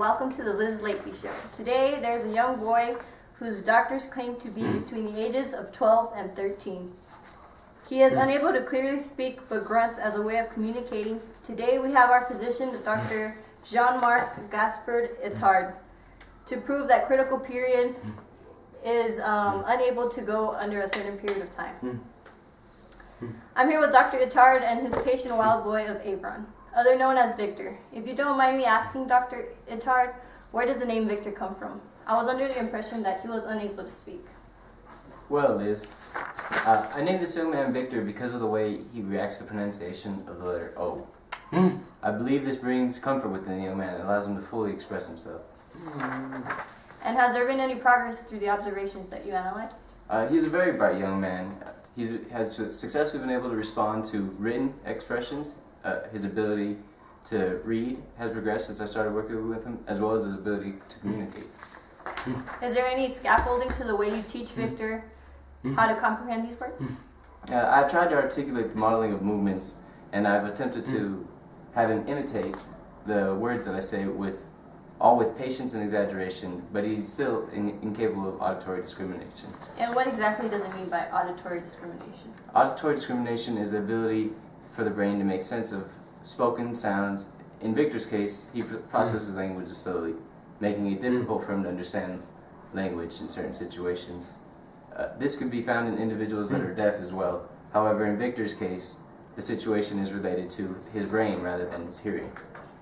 welcome to the Liz Lately Show. Today, there's a young boy whose doctors claim to be between the ages of 12 and 13. He is unable to clearly speak but grunts as a way of communicating. Today, we have our physician, Dr. Jean-Marc Gaspard-Ettard, to prove that critical period is unable to go under a certain period of time. I'm here with Dr. Ettard and his patient, Wild Boy of Avron, other known as Victor. If you don't mind me asking, Dr. Ettard, where did the name Victor come from? I was under the impression that he was unable to speak. Well, Liz, I named this young man Victor because of the way he reacts to the pronunciation of the letter O. I believe this brings comfort within the young man and allows him to fully express himself. And has there been any progress through the observations that you analyzed? He's a very bright young man. He has successfully been able to respond to written expressions. His ability to read has progressed since I started working with him, as well as his ability to communicate. Is there any scaffolding to the way you teach Victor how to comprehend these words? I've tried to articulate the modeling of movements, and I've attempted to have him imitate the words that I say with patience and exaggeration, but he's still incapable of auditory discrimination. And what exactly does it mean by auditory discrimination? Auditory discrimination is the ability for the brain to make sense of spoken sounds. In Victor's case, he processes language slowly, making it difficult for him to understand language in certain situations. This could be found in individuals that are deaf as well. However, in Victor's case, the situation is related to his brain rather than his hearing.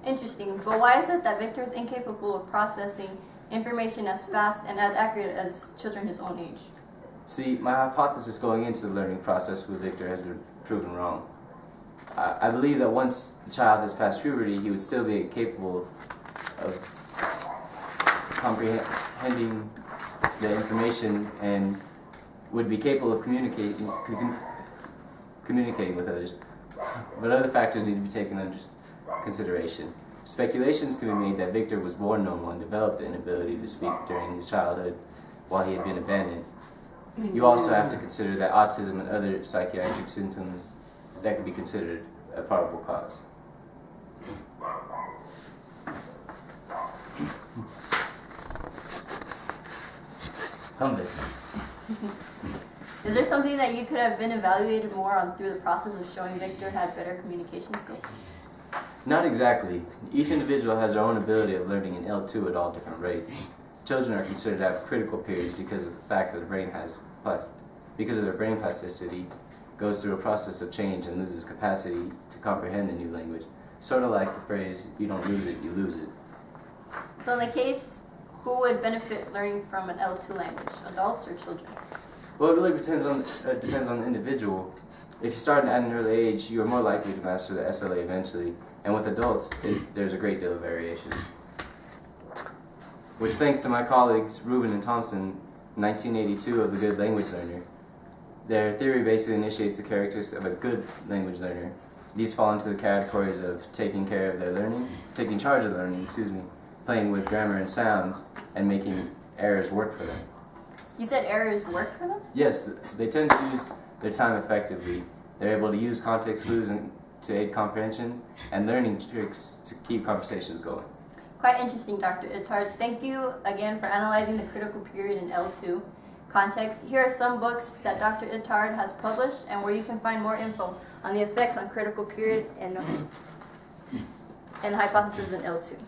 Interesting, but why is it that Victor is incapable of processing information as fast and as accurate as children his own age? See, my hypothesis going into the learning process with Victor has been proven wrong. I believe that once the child has passed puberty, he would still be capable of comprehending the information and would be capable of communicating with others. But other factors need to be taken under consideration. Speculations can be made that Victor was born normal and developed the inability to speak during his childhood while he had been abandoned. You also have to consider that autism and other psychiatric symptoms that could be considered a probable cause. Is there something that you could have been evaluated more on through the process of showing Victor had better communication skills? Not exactly. Each individual has their own ability of learning in L2 at all different rates. Children are considered to have critical periods because of the fact that because of their brain plasticity goes through a process of change and loses capacity to comprehend the new language. Sort of like the phrase, if you don't lose it, you lose it. So in the case, who would benefit learning from an L2 language, adults or children? Well, it really depends on the individual. If you start at an early age, you are more likely to master the SLA eventually. And with adults, there's a great deal of variation. Which, thanks to my colleagues Rubin and Thompson, 1982 of The Good Language Learner, their theory basically initiates the characteristics of a good language learner. These fall into the categories of taking charge of their learning, playing with grammar and sounds, and making errors work for them. You said errors work for them? Yes, they tend to use their time effectively. They're able to use context clues to aid comprehension and learning tricks to keep conversations going. Quite interesting, Dr. Ettard. Thank you again for analyzing the critical period in L2 context. Here are some books that Dr. Ettard has published and where you can find more info on the effects on critical period and hypothesis in L2.